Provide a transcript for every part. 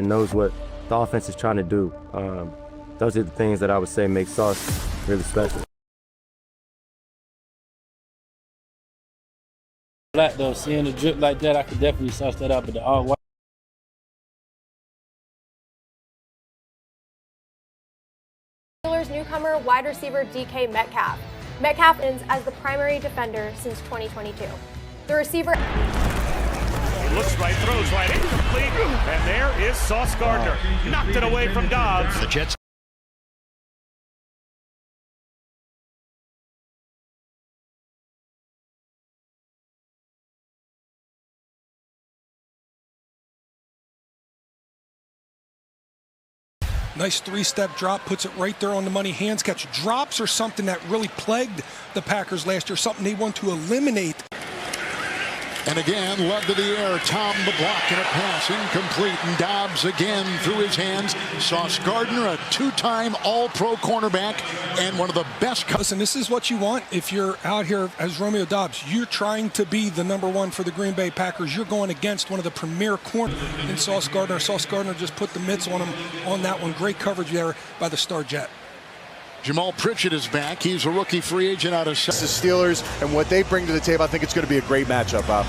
and knows what the offense is trying to do. Those are the things that I would say make Sauce really special. Black though, seeing the drip like that, I could definitely sauce that up, but the all white. Steelers newcomer wide receiver DK Metcalf. Metcalf ends as the primary defender since 2022. The receiver. He looks right, throws right, incomplete, and there is Sauce Gardner. Knocked it away from Dobbs. The Jets. Nice three-step drop, puts it right there on the money. Hands catch. Drops are something that really plagued the Packers last year, something they want to eliminate. And again, love to the air. Tom the block and a pass incomplete. And Dobbs again through his hands. Sauce Gardner, a two-time All-Pro cornerback and one of the best. Listen, this is what you want if you're out here as Romeo Dobbs. You're trying to be the #1 for the Green Bay Packers. You're going against one of the premier corners in Sauce Gardner. Sauce Gardner just put the mitts on him on that one. Great coverage there by the Star Jet. Jamal Pritchett is back. He's a rookie free agent out of the Steelers, and what they bring to the table, I think it's going to be a great matchup, Bob.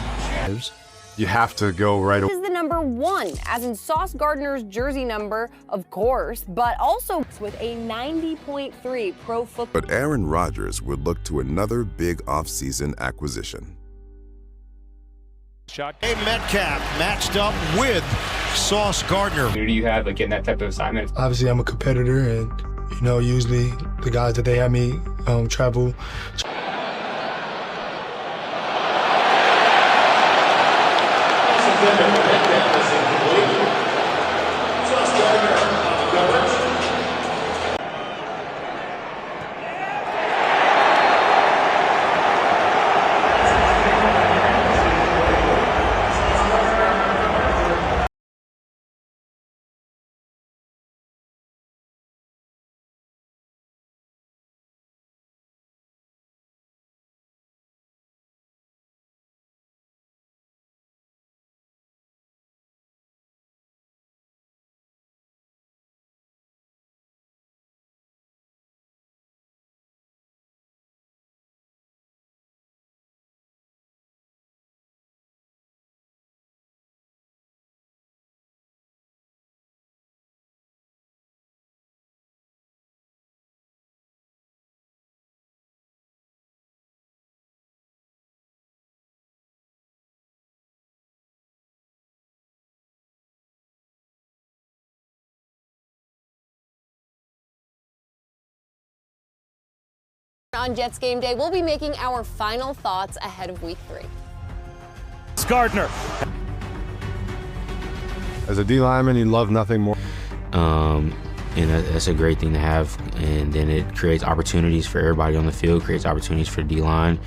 You have to go right away. This is the #1, as in Sauce Gardner's jersey number, of course, but also with a 90.3 pro football. But Aaron Rodgers would look to another big offseason acquisition. Shot. Hey, Metcalf matched up with Sauce Gardner. Who do you have like getting that type of assignment? Obviously, I'm a competitor, and you know, usually the guys that they have me travel. On Jets game day, we'll be making our final thoughts ahead of week 3. Gardner. As a D lineman, you love nothing more. And that's a great thing to have. And then it creates opportunities for everybody on the field, creates opportunities for D line.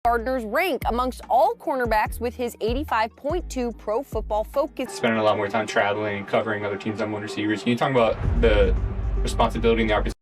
Gardner's rank amongst all cornerbacks with his 85.2 Pro Football Focus. Spending a lot more time traveling and covering other teams' #1 receivers. Can you talk about the responsibility and the opportunity?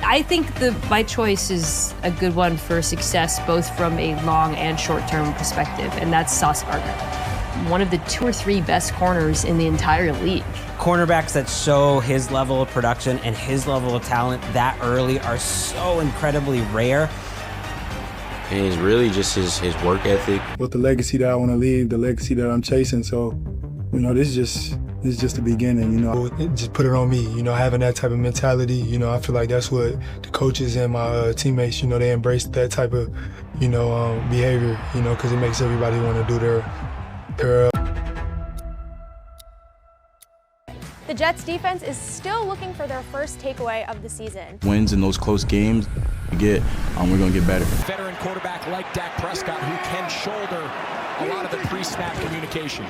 I think my choice is a good one for success, both from a long and short-term perspective, and that's Sauce Gardner. One of the 2 or 3 best corners in the entire league. Cornerbacks that show his level of production and his level of talent that early are so incredibly rare. And it's really just his work ethic. With the legacy that I want to leave, the legacy that I'm chasing, so, you know, this is just, This is just the beginning, you know. Just put it on me, you know, having that type of mentality, you know, I feel like that's what the coaches and my teammates, you know, they embrace that type of, you know, behavior, you know, because it makes everybody want to do their The Jets defense is still looking for their first takeaway of the season. Wins in those close games we're going to get better. Veteran quarterback like Dak Prescott who can shoulder a lot of the pre-snap communication.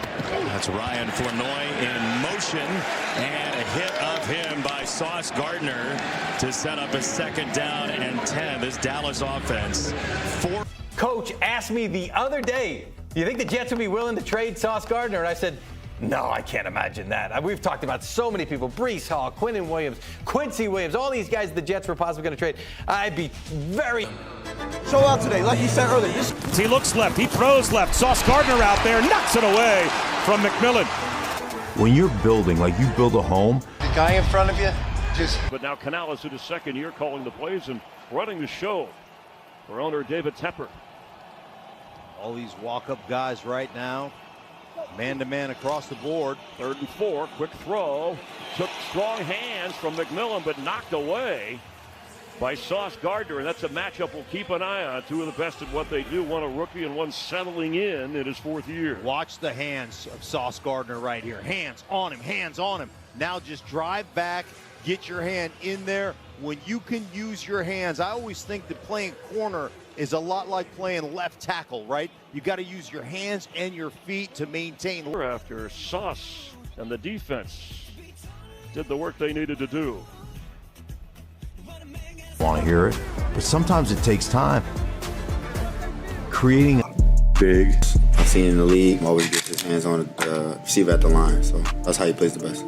That's Ryan Flournoy in motion, and a hit of him by Sauce Gardner to set up a 2nd down and 10. This Dallas offense. Coach asked me the other day, do you think the Jets would be willing to trade Sauce Gardner? And I said, no, I can't imagine that. We've talked about so many people, Breece Hall, Quinnen Williams, Quincy Williams, all these guys the Jets were possibly going to trade. I'd be very... Show out today, like you said earlier. He looks left, he throws left. Sauce Gardner out there, knocks it away from McMillan. When you're building, like you build a home. The guy in front of you, just... But now Canales in his 2nd year calling the plays and running the show for owner David Tepper. All these walk-up guys right now. Man-to-man across the board. 3rd and 4, quick throw. Took strong hands from McMillan, but knocked away by Sauce Gardner, and that's a matchup we'll keep an eye on. 2 of the best at what they do, one a rookie and one settling in his 4th year. Watch the hands of Sauce Gardner right here. Hands on him, hands on him. Now just drive back, get your hand in there. When you can use your hands, I always think that playing corner is a lot like playing left tackle, right? You got to use your hands and your feet to maintain. After Sauce and the defense did the work they needed to do. Want to hear it, but sometimes it takes time. Creating big. I've seen in the league, always gets his hands on the receiver at the line, so that's how he plays the best.